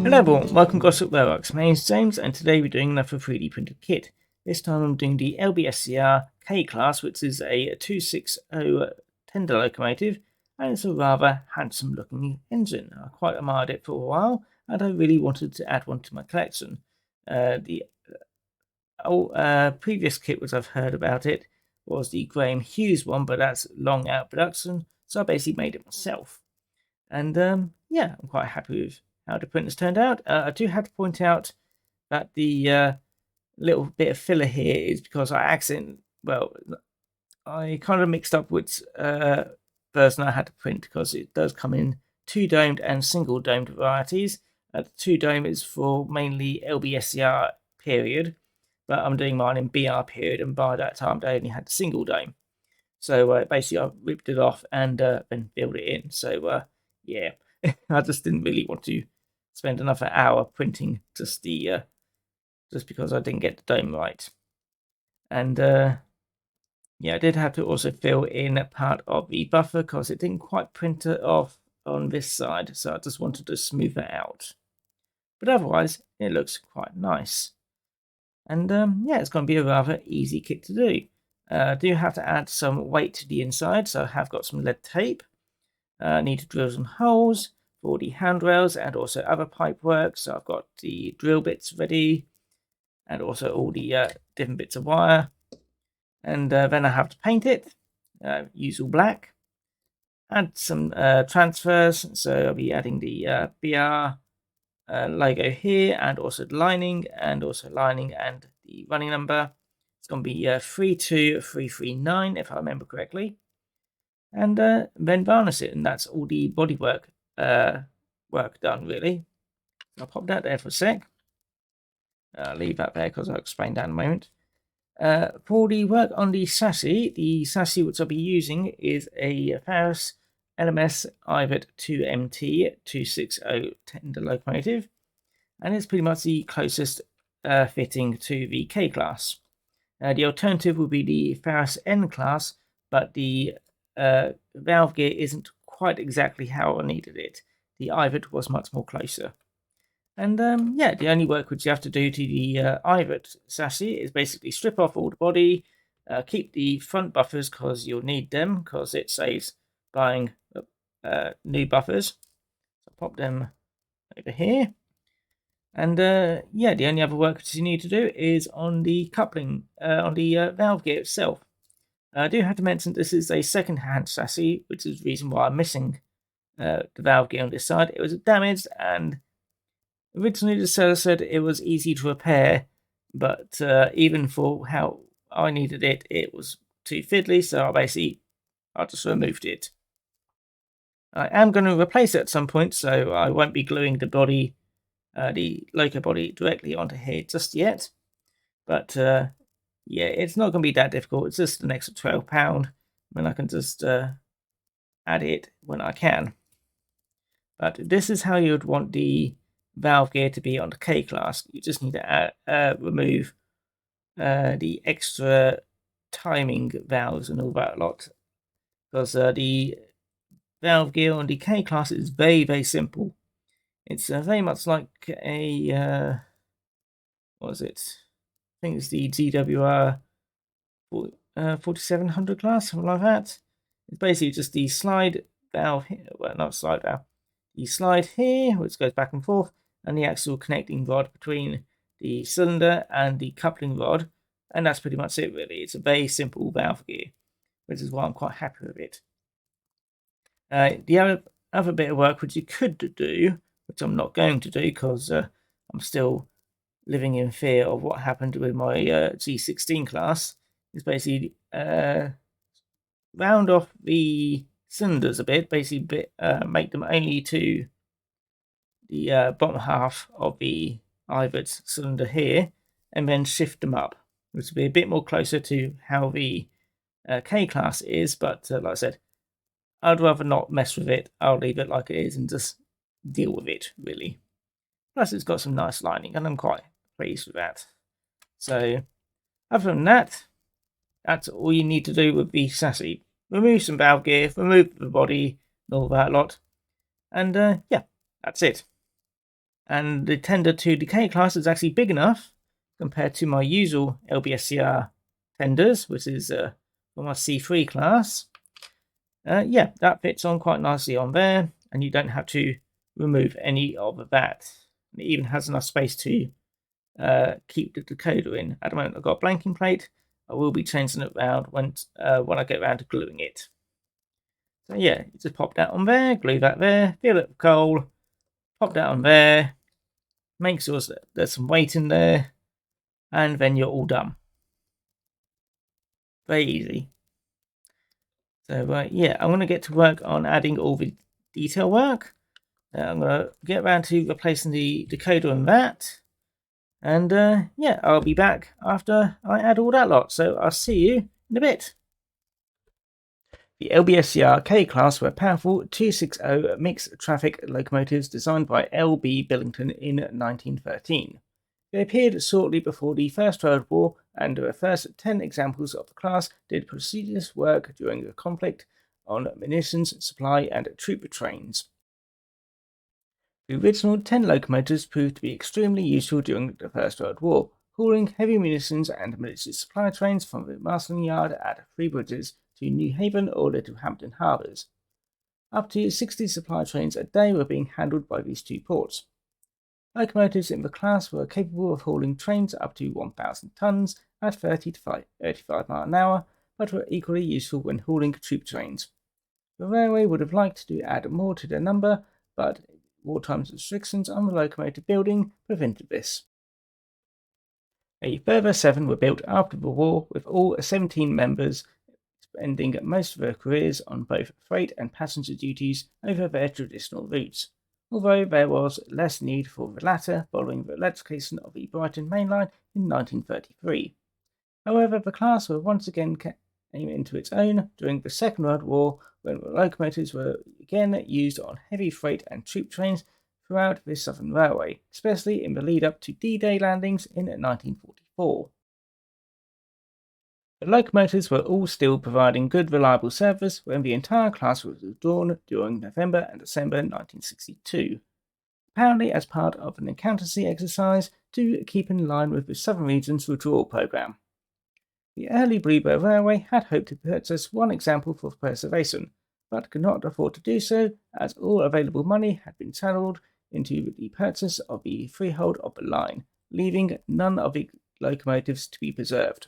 Hello everyone, welcome to Gosport Railworks. My name is James and today we're doing another 3D printed kit. This time I'm doing the LBSCR K-Class, which is a 260 tender locomotive, and it's a rather handsome looking engine. I quite admired it for a while and I really wanted to add one to my collection. The previous kit which I've heard about it was the Graham Hughes one, but that's long out of production, so I basically made it myself. And yeah, I'm quite happy with how the print has turned out. I do have to point out that the little bit of filler here is because I kind of mixed up which version I had to print, because it does come in 2 domed and single domed varieties. The 2 dome is for mainly LBSCR period, but I'm doing mine in BR period, and by that time they only had the single dome. So basically I ripped it off and then filled it in. So yeah, I just didn't really want to spend another hour printing just because I didn't get the dome right. And yeah, I did have to also fill in part of the buffer because it didn't quite print it off on this side, so I just wanted to smooth it out. But otherwise, it looks quite nice. And yeah, it's going to be a rather easy kit to do. I do have to add some weight to the inside, so I have got some lead tape. I need to drill some holes for the handrails and also other pipe work. So I've got the drill bits ready and also all the different bits of wire. And then I have to paint it, use all black, add some transfers. So I'll be adding the BR logo here, and also the lining, and the running number. It's going to be 32339 if I remember correctly. And then varnish it, and that's all the bodywork work done, really. I'll pop that there for a sec. Leave that there because I'll explain that in a moment. For the work on the chassis which I'll be using is a Ferris LMS IVET 2MT 260 tender locomotive, and it's pretty much the closest fitting to the K class. The alternative would be the Ferris N class, but the valve gear isn't quite exactly how I needed it. The IVET was much more closer. And yeah, the only work which you have to do to the IVET chassis is basically strip off all the body, keep the front buffers because you'll need them, because it saves buying new buffers. So pop them over here. And yeah, the only other work which you need to do is on the coupling, on the valve gear itself. I do have to mention this is a second-hand chassis, which is the reason why I'm missing the valve gear on this side. It was damaged, and originally the seller said it was easy to repair, but even for how I needed it, it was too fiddly, so I just removed it. I am going to replace it at some point, so I won't be gluing the body, the loco body, directly onto here just yet. But yeah, it's not going to be that difficult. It's just an extra £12, and I can just add it when I can. But this is how you would want the valve gear to be on the K class. You just need to remove the extra timing valves and all that lot, because the valve gear on the K class is very, very simple. It's very much like a what is it? I think it's the GWR 4700 class, something like that. It's basically just the slide valve here, well, not slide valve, the slide here, which goes back and forth, and the actual connecting rod between the cylinder and the coupling rod, and that's pretty much it, really. It's a very simple valve gear, which is why I'm quite happy with it. The other bit of work which you could do, which I'm not going to do because I'm still living in fear of what happened with my G16 class, is basically round off the cylinders a bit, basically make them only to the bottom half of the IVET cylinder here, and then shift them up, which will be a bit more closer to how the K class is, but like I said, I'd rather not mess with it. I'll leave it like it is and just deal with it, really. Plus it's got some nice lining, and I'm quite pleased with that. So other than that, that's all you need to do with the chassis. Remove some valve gear, remove the body, and all that lot, and yeah, that's it. And the tender to decay class is actually big enough compared to my usual LBSCR tenders, which is for my C3 class. Yeah, that fits on quite nicely on there, and you don't have to remove any of that. It even has enough space to keep the decoder in. At the moment, I've got a blanking plate. I will be changing it around when I get around to gluing it. So yeah, you just pop that on there, glue that there, fill it with coal, pop that on there, make sure there's some weight in there, and then you're all done. Very easy. So yeah, I'm going to get to work on adding all the detail work. I'm going to get around to replacing the decoder and that. And yeah, I'll be back after I add all that lot. So I'll see you in a bit. The LBSCR K-class were powerful 260 mixed traffic locomotives designed by L.B. Billington in 1913. They appeared shortly before the First World War, and the first 10 examples of the class did prestigious work during the conflict on munitions supply and troop trains. The original 10 locomotives proved to be extremely useful during the First World War, hauling heavy munitions and military supply trains from the marshalling yard at Three Bridges to New Haven or Littlehampton harbours. Up to 60 supply trains a day were being handled by these two ports. Locomotives in the class were capable of hauling trains up to 1,000 tons at 30 to 35 miles an hour, but were equally useful when hauling troop trains. The railway would have liked to add more to their number, but wartime restrictions on the locomotive building prevented this. A further 7 were built after the war, with all 17 members spending most of their careers on both freight and passenger duties over their traditional routes, although there was less need for the latter following the electrification of the Brighton Main Line in 1933. However, the class were once again came into its own during the Second World War, when the locomotives were again used on heavy freight and troop trains throughout the Southern Railway, especially in the lead-up to D-Day landings in 1944. The locomotives were all still providing good, reliable service when the entire class was withdrawn during November and December 1962, apparently as part of an accountancy exercise to keep in line with the Southern Region's withdrawal programme. The early Bluebird Railway had hoped to purchase one example for preservation, but could not afford to do so as all available money had been channeled into the purchase of the freehold of the line, leaving none of the locomotives to be preserved.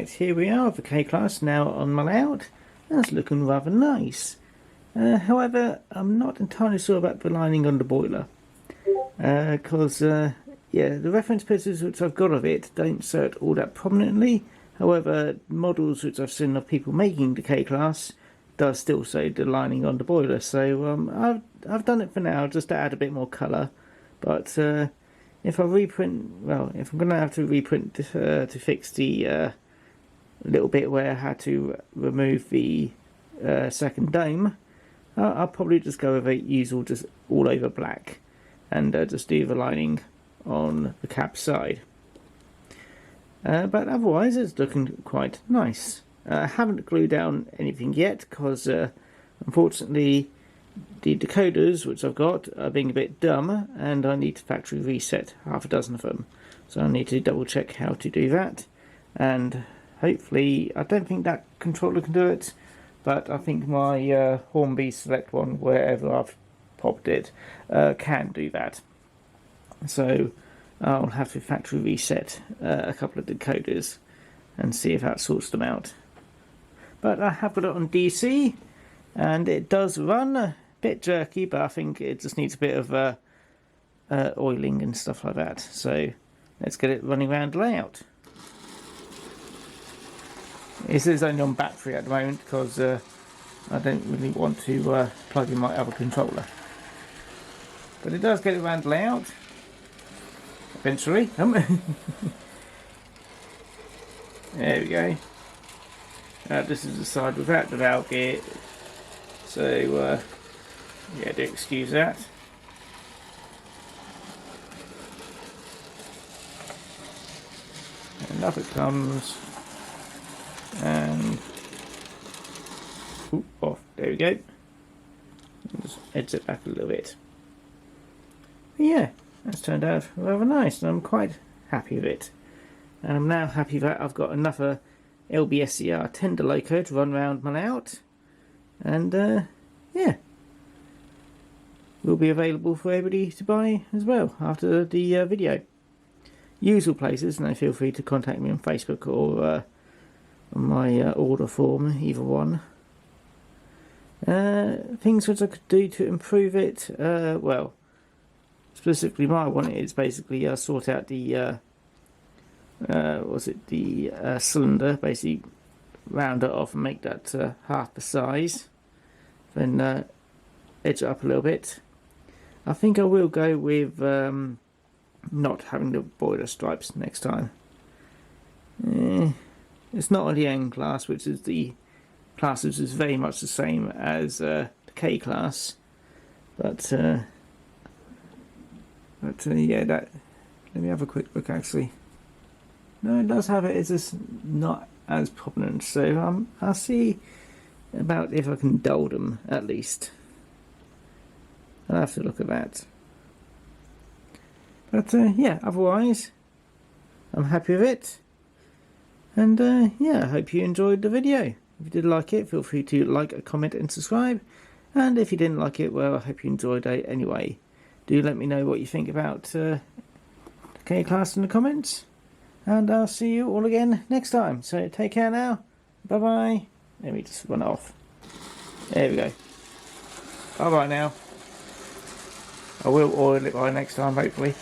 Right, here we are, the K-Class now on my layout. That's looking rather nice. However, I'm not entirely sure about the lining on the boiler. Because, yeah, the reference pictures which I've got of it don't show it all that prominently. However, models which I've seen of people making the K-Class does still show the lining on the boiler. So I've done it for now just to add a bit more colour. But if I reprint, well, if I'm going to have to reprint to fix the little bit where I had to remove the second dome, I'll probably just go with a usual just all over black and just do the lining on the cab side. But otherwise it's looking quite nice. I haven't glued down anything yet because unfortunately the decoders which I've got are being a bit dumb and I need to factory reset half a dozen of them. So I need to double check how to do that, and hopefully, I don't think that controller can do it, but I think my Hornby Select one, wherever I've popped it, can do that. So I'll have to factory reset a couple of decoders and see if that sorts them out. But I have got it on DC and it does run a bit jerky, but I think it just needs a bit of oiling and stuff like that. So let's get it running around layout. This is only on battery at the moment because I don't really want to plug in my other controller. But it does get it around layout eventually. There we go. This is the side without the valve gear, so yeah, do excuse that. And up it comes, and off. There we go. Just edge it back a little bit. But yeah, that's turned out rather nice, and I'm quite happy with it. And I'm now happy that I've got another LBSCR tender loco to run around my layout, and yeah, will be available for everybody to buy as well after the video. Usual places, and feel free to contact me on Facebook or on my order form, either one. Things which I could do to improve it, well, specifically my one is basically sort out the cylinder, basically round it off and make that half the size, then edge it up a little bit. I think I will go with not having the boiler stripes next time. It's not on the N class, which is the class which is very much the same as the K class, but yeah, that, let me have a quick look actually. No, it does have it, it's just not as prominent, so I'll see about if I can dull them at least. I'll have to look at that. But yeah, otherwise I'm happy with it, and yeah, I hope you enjoyed the video. If you did like it, feel free to like, comment and subscribe, and if you didn't like it, well, I hope you enjoyed it anyway. Do let me know what you think about the K-Class in the comments, and I'll see you all again next time. So take care now, bye bye. Let me just run off. There we go. Bye bye now. I will oil it by next time, hopefully.